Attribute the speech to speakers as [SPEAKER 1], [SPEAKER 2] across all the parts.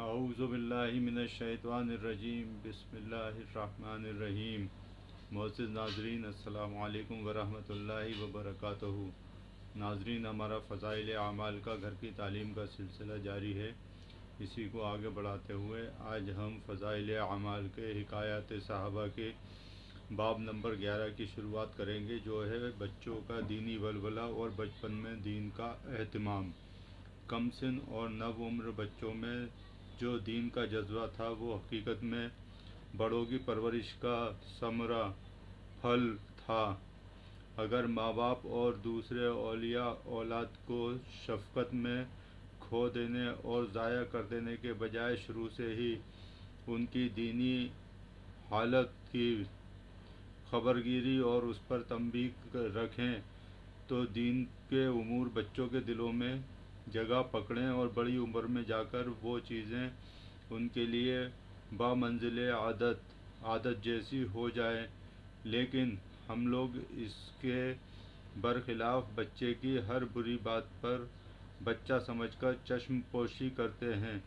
[SPEAKER 1] अऊज़ु बिल्लाहि मिनश्शैतानिर्रजीम बिस्मिल्लाहिर्रहमानिर्रहीम। मोअज़्ज़िज़ नाज़रीन, अस्सलामु अलैकुम वरहमतुल्लाहि वबरकातुहू। नाज़रीन, हमारा फ़ज़ाइल आमाल का घर की तालीम का सिलसिला जारी है। इसी को आगे बढ़ाते हुए आज हम फ़ज़ाइल आमाल के हिकायत सहाबा के बाब नंबर 11 की शुरुआत करेंगे, जो है बच्चों का दीनी वलवला और बचपन में दीन का एहतमाम। कम सिन और नव उम्र बच्चों में जो दीन का जज्बा था वो हकीकत में बड़ों की परवरिश का समरा फल था। अगर माँ बाप और दूसरे औलिया औलाद को शफ़क़त में खो देने और ज़ाया कर देने के बजाय शुरू से ही उनकी दीनी हालत की खबरगिरी और उस पर तंबीह रखें तो दीन के उमूर बच्चों के दिलों में जगह पकड़ें और बड़ी उम्र में जाकर वो चीज़ें उनके लिए बामंजिल आदत जैसी हो जाए। लेकिन हम लोग इसके बरखिलाफ़ बच्चे की हर बुरी बात पर बच्चा समझकर चश्मपोशी करते हैं,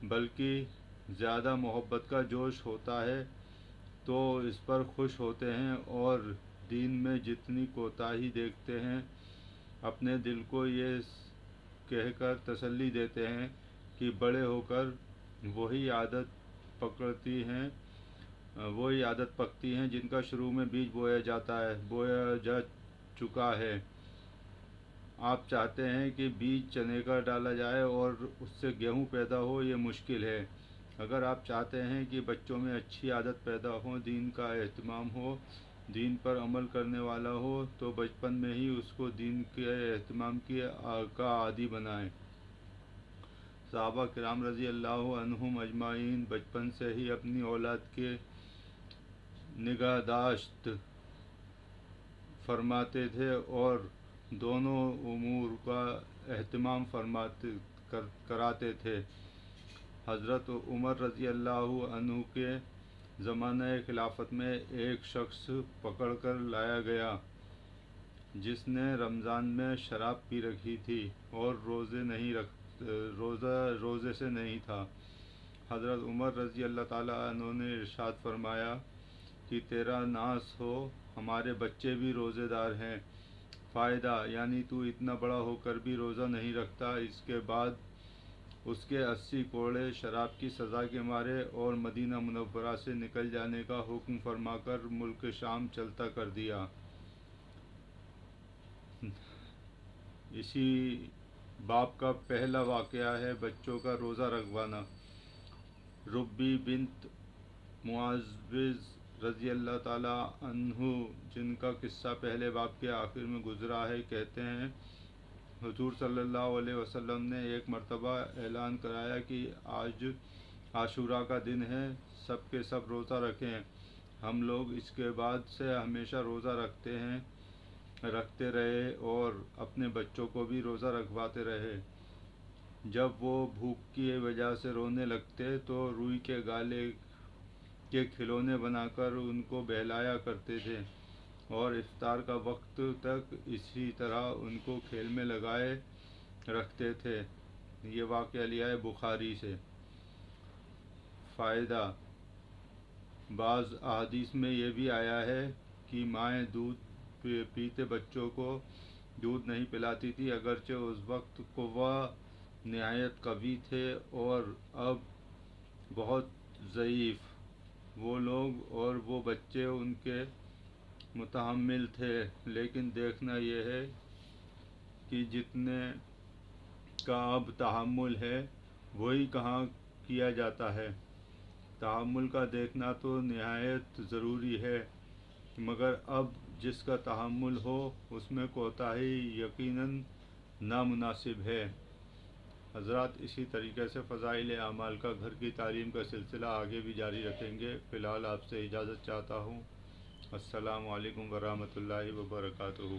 [SPEAKER 1] बल्कि ज़्यादा मोहब्बत का जोश होता है तो इस पर खुश होते हैं और दीन में जितनी कोताही देखते हैं अपने दिल को ये कहकर तसल्ली देते हैं कि बड़े होकर वही आदत पकती हैं जिनका शुरू में बीज बोया जा चुका है। आप चाहते हैं कि बीज चने का डाला जाए और उससे गेहूँ पैदा हो, ये मुश्किल है। अगर आप चाहते हैं कि बच्चों में अच्छी आदत पैदा हो, दीन का एहतमाम हो, दीन पर अमल करने वाला हो, तो बचपन में ही उसको दीन के एहतमाम का आदी बनाएं। सहाबा किराम रज़ी अल्लाह अन्हुम अजमाइन बचपन से ही अपनी औलाद के निगाहदाश्त फरमाते थे और दोनों उमूर का एहतमाम कराते थे। हज़रत उमर रज़ी अल्लाह अन्हु के ज़माने खिलाफत में एक शख्स पकड़ कर लाया गया जिसने रमज़ान में शराब पी रखी थी और रोज़े से नहीं था। हज़रत उमर रज़ी अल्लाह ताला अन्हु ने इरशाद फरमाया कि तेरा नास हो, हमारे बच्चे भी रोज़ेदार हैं। फ़ायदा यानी तू इतना बड़ा होकर भी रोज़ा नहीं रखता। इसके बाद उसके 80 कोड़े शराब की सज़ा के मारे और मदीना मुनव्वरा से निकल जाने का हुक्म फरमाकर मुल्क शाम चलता कर दिया। इसी बाप का पहला वाक़या है बच्चों का रोज़ा रखवाना। रुब्बी बिन्त मुआज़्ज़िज़ रज़ी अल्लाह ताला अन्हु, जिनका किस्सा पहले बाप के आखिर में गुज़रा है, कहते हैं हुज़ूर सल्लल्लाहु अलैहि वसल्लम ने एक मरतबा ऐलान कराया कि आज आशूरा का दिन है, सब के सब रोज़ा रखें। हम लोग इसके बाद से हमेशा रोज़ा रखते रहे और अपने बच्चों को भी रोज़ा रखवाते रहे। जब वो भूख की वजह से रोने लगते तो रुई के गाले के खिलौने बनाकर उनको बहलाया करते थे और इफ्तार का वक्त तक इसी तरह उनको खेल में लगाए रखते थे। ये वाक़या लिया है बुखारी से। फ़ायदा, बाज़ अहादीस में ये भी आया है कि माएँ दूध पीते बच्चों को दूध नहीं पिलाती थी, अगरचे उस वक्त कुव्वा निहायत कवी थे और अब बहुत ज़ईफ़। वो लोग और वो बच्चे उनके मुतहम्मिल थे, लेकिन देखना यह है कि जितने का अब तहम्मुल है वही कहाँ किया जाता है। तहम्मुल का देखना तो निहायत ज़रूरी है, मगर अब जिसका तहम्मुल हो उसमें कोताही यकीनन नामुनासिब है। हज़रात, इसी तरीके से फ़ज़ाइल आमाल का घर की तालीम का सिलसिला आगे भी जारी रखेंगे। फ़िलहाल आपसे इजाज़त चाहता हूँ। अस्सलामु अलैकुम वरहमतुल्लाहि वबरकातुहू।